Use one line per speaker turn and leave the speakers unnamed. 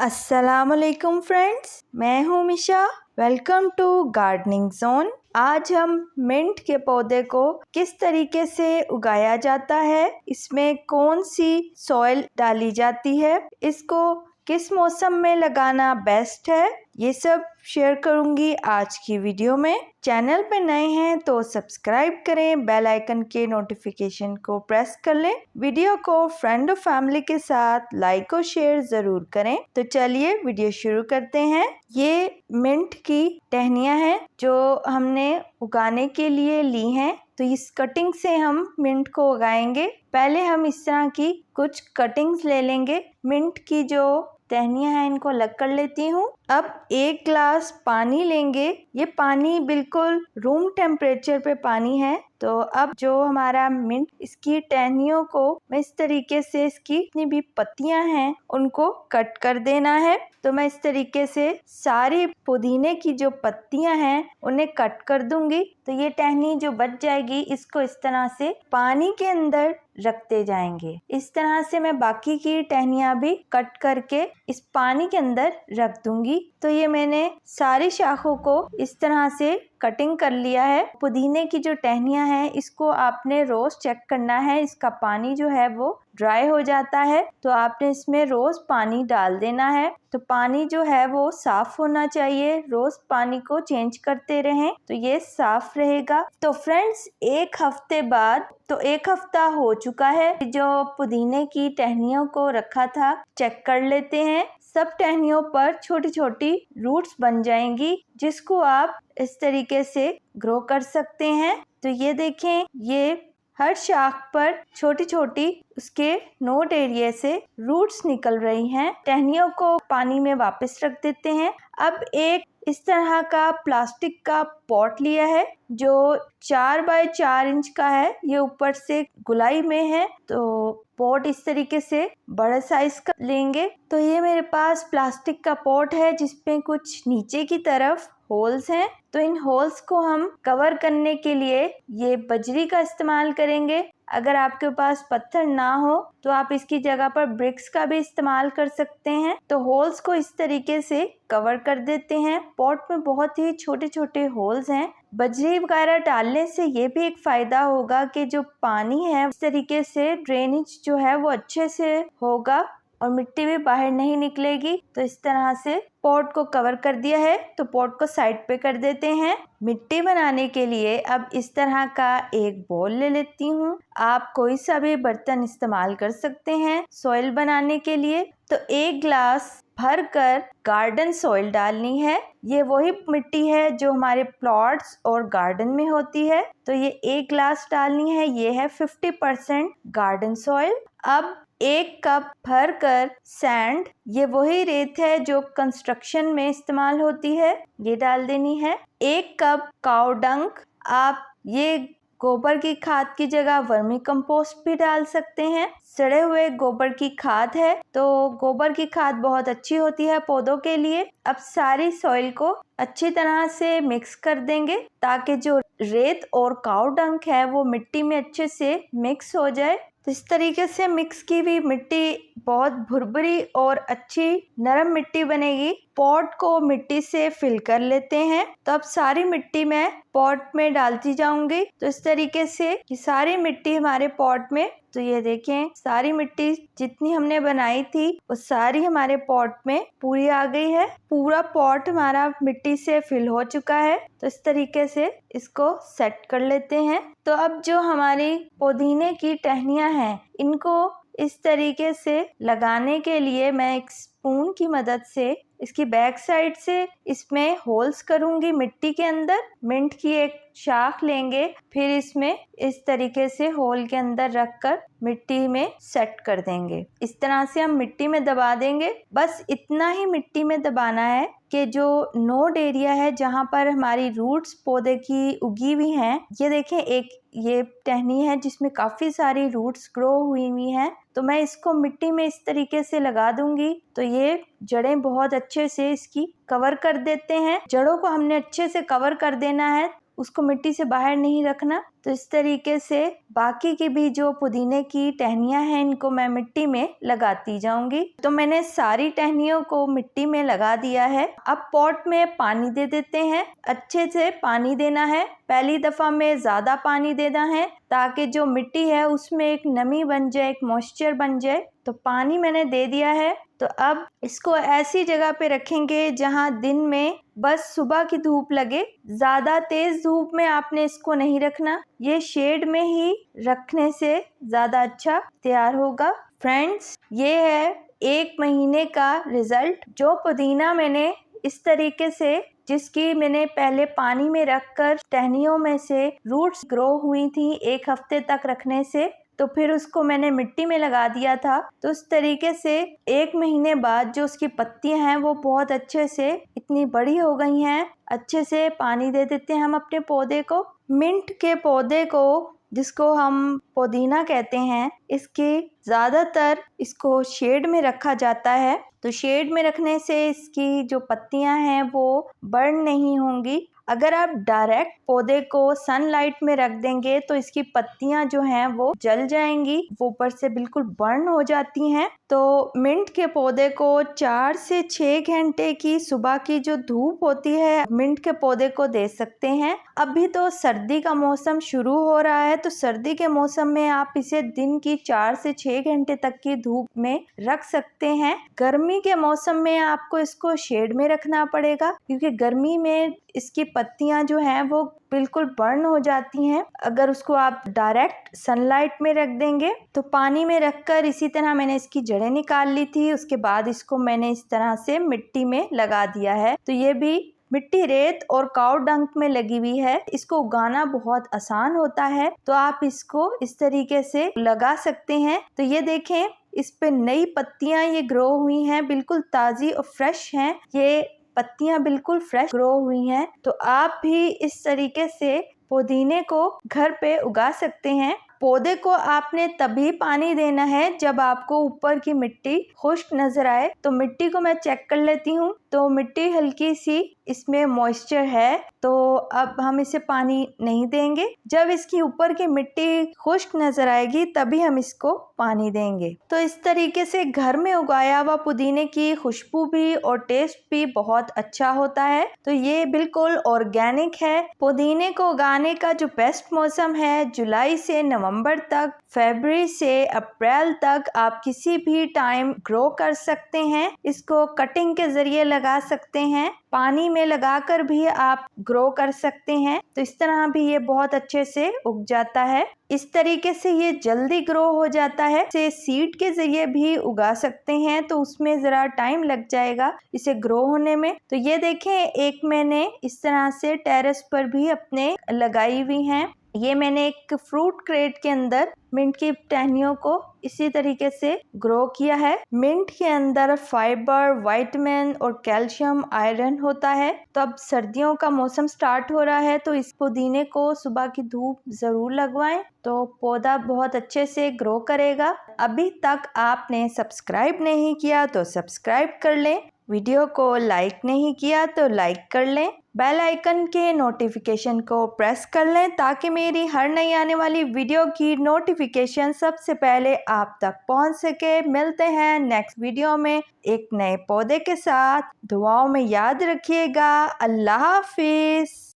अस्सलामुअलैकुम फ्रेंड्स, मैं हूँ Misha. Welcome to gardening zone. आज हम मिंट के पौधे को किस तरीके से उगाया जाता है, इसमें कौन सी सॉइल डाली जाती है, इसको किस मौसम में लगाना बेस्ट है, ये सब शेयर करूंगी आज की वीडियो में। चैनल पे नए हैं तो सब्सक्राइब करें, बेल आइकन के नोटिफिकेशन को प्रेस कर लें। वीडियो को फ्रेंड और फैमिली के साथ लाइक और शेयर जरूर करें। तो चलिए वीडियो शुरू करते हैं। ये मिंट की टहनियाँ हैं जो हमने उगाने के लिए ली हैं। तो इस कटिंग से हम मिंट को उगाएंगे। पहले हम इस तरह की कुछ कटिंग्स ले लेंगे। मिंट की जो टहनियाँ हैं इनको अलग कर लेती हूँ। अब 1 ग्लास पानी लेंगे। ये पानी बिल्कुल रूम टेम्परेचर पे पानी है। तो अब जो हमारा मिंट, इसकी टहनियों को मैं इस तरीके से, इसकी जितनी भी पत्तियां हैं उनको कट कर देना है। तो मैं इस तरीके से सारी पुदीने की जो पत्तियां हैं उन्हें कट कर दूंगी। तो ये टहनी जो बच जाएगी, इसको इस तरह से पानी के अंदर रखते जाएंगे। इस तरह से मैं बाकी की टहनियां भी कट करके इस पानी के अंदर रख दूंगी। तो ये मैंने सारी शाखों को इस तरह से कटिंग कर लिया है। पुदीने की जो टहनियां हैं इसको आपने रोज चेक करना है। इसका पानी जो है वो ड्राई हो जाता है, तो आपने इसमें रोज पानी डाल देना है। तो पानी जो है वो साफ होना चाहिए, रोज पानी को चेंज करते रहें तो ये साफ रहेगा। तो फ्रेंड्स, 1 हफ्ते बाद, तो 1 हफ्ता हो चुका है जो पुदीने की टहनियों को रखा था। चेक कर लेते हैं। सब टहनियों पर छोटी छोटी रूट्स बन जाएंगी, जिसको आप इस तरीके से ग्रो कर सकते हैं। तो ये देखें, ये हर शाख पर छोटी छोटी उसके नोड एरिया से रूट्स निकल रही हैं। टहनियों को पानी में वापस रख देते हैं। अब एक इस तरह का प्लास्टिक का पॉट लिया है जो 4 बाय 4 इंच का है। ये ऊपर से गुलाई में है। तो पॉट इस तरीके से बड़ा साइज का लेंगे। तो ये मेरे पास प्लास्टिक का पॉट है जिसपे कुछ नीचे की तरफ होल्स हैं। तो इन होल्स को हम कवर करने के लिए ये बजरी का इस्तेमाल करेंगे। अगर आपके पास पत्थर ना हो तो आप इसकी जगह पर ब्रिक्स का भी इस्तेमाल कर सकते हैं। तो होल्स को इस तरीके से कवर कर देते हैं। पॉट में बहुत ही छोटे छोटे होल्स हैं। बजरी वगैरह डालने से ये भी एक फायदा होगा कि जो पानी है इस तरीके से ड्रेनेज जो है वो अच्छे से होगा और मिट्टी भी बाहर नहीं निकलेगी। तो इस तरह से पॉट को कवर कर दिया है। तो पॉट को साइड पे कर देते हैं। मिट्टी बनाने के लिए अब इस तरह का एक बोल ले लेती हूँ। आप कोई सा भी बर्तन इस्तेमाल कर सकते हैं सॉइल बनाने के लिए। तो 1 ग्लास भर कर गार्डन सॉइल डालनी है। ये वही मिट्टी है जो हमारे प्लॉट्स और गार्डन में होती है। तो ये 1 ग्लास डालनी है। ये है 50% गार्डन सॉइल। अब 1 कप भर कर सैंड, ये वही रेत है जो कंस्ट्रक्शन में इस्तेमाल होती है, ये डाल देनी है। 1 कप काऊ डंक, आप ये गोबर की खाद की जगह वर्मी कंपोस्ट भी डाल सकते हैं। सड़े हुए गोबर की खाद है, तो गोबर की खाद बहुत अच्छी होती है पौधों के लिए। अब सारी सॉइल को अच्छी तरह से मिक्स कर देंगे ताकि जो रेत और काऊ डंक है वो मिट्टी में अच्छे से मिक्स हो जाए। तो इस तरीके से मिक्स की हुई मिट्टी बहुत भुरभुरी और अच्छी नरम मिट्टी बनेगी। पॉट को मिट्टी से फिल कर लेते हैं। तो अब सारी मिट्टी मैं पॉट में डालती जाऊंगी। तो इस तरीके से ये सारी मिट्टी हमारे पॉट में, तो ये देखें सारी मिट्टी जितनी हमने बनाई थी वो सारी हमारे पॉट में पूरी आ गई है। पूरा पॉट हमारा मिट्टी से फिल हो चुका है। तो इस तरीके से इसको सेट कर लेते हैं। तो अब जो हमारी पुदीने की टहनियाँ हैं इनको इस तरीके से लगाने के लिए मैं एक स्पून की मदद से इसकी बैक साइड से इसमें होल्स करूंगी मिट्टी के अंदर। मिंट की एक शाख लेंगे, फिर इसमें इस तरीके से होल के अंदर रखकर मिट्टी में सेट कर देंगे। इस तरह से हम मिट्टी में दबा देंगे। बस इतना ही मिट्टी में दबाना है कि जो नोड एरिया है जहाँ पर हमारी रूट्स पौधे की उगी हुई हैं, ये देखें एक ये टहनी है जिसमें काफी सारी रूट्स ग्रो हुई हैं। तो मैं इसको मिट्टी में इस तरीके से लगा दूंगी। तो ये जड़ें बहुत अच्छे से इसकी कवर कर देते हैं। जड़ों को हमने अच्छे से कवर कर देना है, उसको मिट्टी से बाहर नहीं रखना। तो इस तरीके से बाकी की भी जो पुदीने की टहनियाँ हैं इनको मैं मिट्टी में लगाती जाऊंगी। तो मैंने सारी टहनियों को मिट्टी में लगा दिया है। अब पॉट में पानी दे देते हैं। अच्छे से पानी देना है। पहली दफा में ज्यादा पानी देना है ताकि जो मिट्टी है उसमें एक नमी बन जाए, एक मॉइस्चर बन जाए। तो पानी मैंने दे दिया है। तो अब इसको ऐसी जगह पे रखेंगे जहां दिन में बस सुबह की धूप लगे। ज्यादा तेज धूप में आपने इसको नहीं रखना। ये शेड में ही रखने से ज्यादा अच्छा तैयार होगा। फ्रेंड्स, ये है 1 महीने का रिजल्ट। जो पुदीना मैंने इस तरीके से, जिसकी मैंने पहले पानी में रखकर टहनियों में से रूट्स ग्रो हुई थी 1 हफ्ते तक रखने से, तो फिर उसको मैंने मिट्टी में लगा दिया था। तो उस तरीके से 1 महीने बाद जो उसकी पत्तियां हैं वो बहुत अच्छे से इतनी बड़ी हो गई हैं। अच्छे से पानी दे देते हैं हम अपने पौधे को। मिंट के पौधे को, जिसको हम पुदीना कहते हैं, इसके ज़्यादातर इसको शेड में रखा जाता है। तो शेड में रखने से इसकी जो पत्तियां हैं वो बर्न नहीं होंगी। अगर आप डायरेक्ट पौधे को सनलाइट में रख देंगे तो इसकी पत्तियां जो हैं वो जल जाएंगी, वो ऊपर से बिल्कुल बर्न हो जाती हैं। तो मिंट के पौधे को 4 से 6 घंटे की सुबह की जो धूप होती है मिंट के पौधे को दे सकते हैं। अभी तो सर्दी का मौसम शुरू हो रहा है, तो सर्दी के मौसम में आप इसे दिन की 4 से 6 घंटे तक की धूप में रख सकते हैं। गर्मी के मौसम में आपको इसको शेड में रखना पड़ेगा, क्योंकि गर्मी में इसकी पत्तियां जो हैं वो बिल्कुल बर्न हो जाती हैं। अगर उसको आप डायरेक्ट सनलाइट में रख देंगे तो पानी में रखकर इसी तरह मैंने इसकी जड़ें निकाल ली थी। उसके बाद इसको मैंने इस तरह से मिट्टी में लगा दिया है। तो ये भी मिट्टी, रेत और काऊ डंक में लगी हुई है। इसको उगाना बहुत आसान होता है, तो आप इसको इस तरीके से लगा सकते हैं। तो ये देखें, इस पे नई पत्तियां ये ग्रो हुई हैं, बिल्कुल ताज़ी और फ्रेश हैं। ये पत्तियां बिल्कुल फ्रेश ग्रो हुई हैं। तो आप भी इस तरीके से पुदीने को घर पे उगा सकते हैं। पौधे को आपने तभी पानी देना है जब आपको ऊपर की मिट्टी खुश्क नजर आए। तो मिट्टी को मैं चेक कर लेती हूँ, तो मिट्टी हल्की सी इसमें मॉइस्चर है, तो अब हम इसे पानी नहीं देंगे। जब इसकी ऊपर की मिट्टी खुश्क नजर आएगी तभी हम इसको पानी देंगे। तो इस तरीके से घर में उगाया हुआ पुदीने की खुशबू भी और टेस्ट भी बहुत अच्छा होता है। तो ये बिल्कुल ऑर्गेनिक है। पुदीने को उगाने का जो बेस्ट मौसम है जुलाई से नवंबर तक, फरवरी से अप्रैल तक आप किसी भी टाइम ग्रो कर सकते हैं। इसको कटिंग के जरिए लगा सकते हैं, पानी में लगाकर भी आप ग्रो कर सकते हैं। तो इस तरह भी ये बहुत अच्छे से उग जाता है। इस तरीके से ये जल्दी ग्रो हो जाता है। इसे सीड के जरिए भी उगा सकते हैं, तो उसमें जरा टाइम लग जाएगा इसे ग्रो होने में। तो ये देखें, एक मैंने इस तरह से टेरेस पर भी अपने लगाई हुई हैं। ये मैंने एक फ्रूट क्रेट के अंदर मिंट की टहनियों को इसी तरीके से ग्रो किया है। मिंट के अंदर फाइबर, विटामिन और कैल्शियम, आयरन होता है। तो अब सर्दियों का मौसम स्टार्ट हो रहा है, तो इस पुदीने को सुबह की धूप जरूर लगवाएं, तो पौधा बहुत अच्छे से ग्रो करेगा। अभी तक आपने सब्सक्राइब नहीं किया तो सब्सक्राइब कर लें, वीडियो को लाइक नहीं किया तो लाइक कर लें, बेल आइकन के नोटिफिकेशन को प्रेस कर लें ताकि मेरी हर नई आने वाली वीडियो की नोटिफिकेशन सबसे पहले आप तक पहुंच सके। मिलते हैं नेक्स्ट वीडियो में एक नए पौधे के साथ। दुआओं में याद रखिएगा। अल्लाह हाफिज।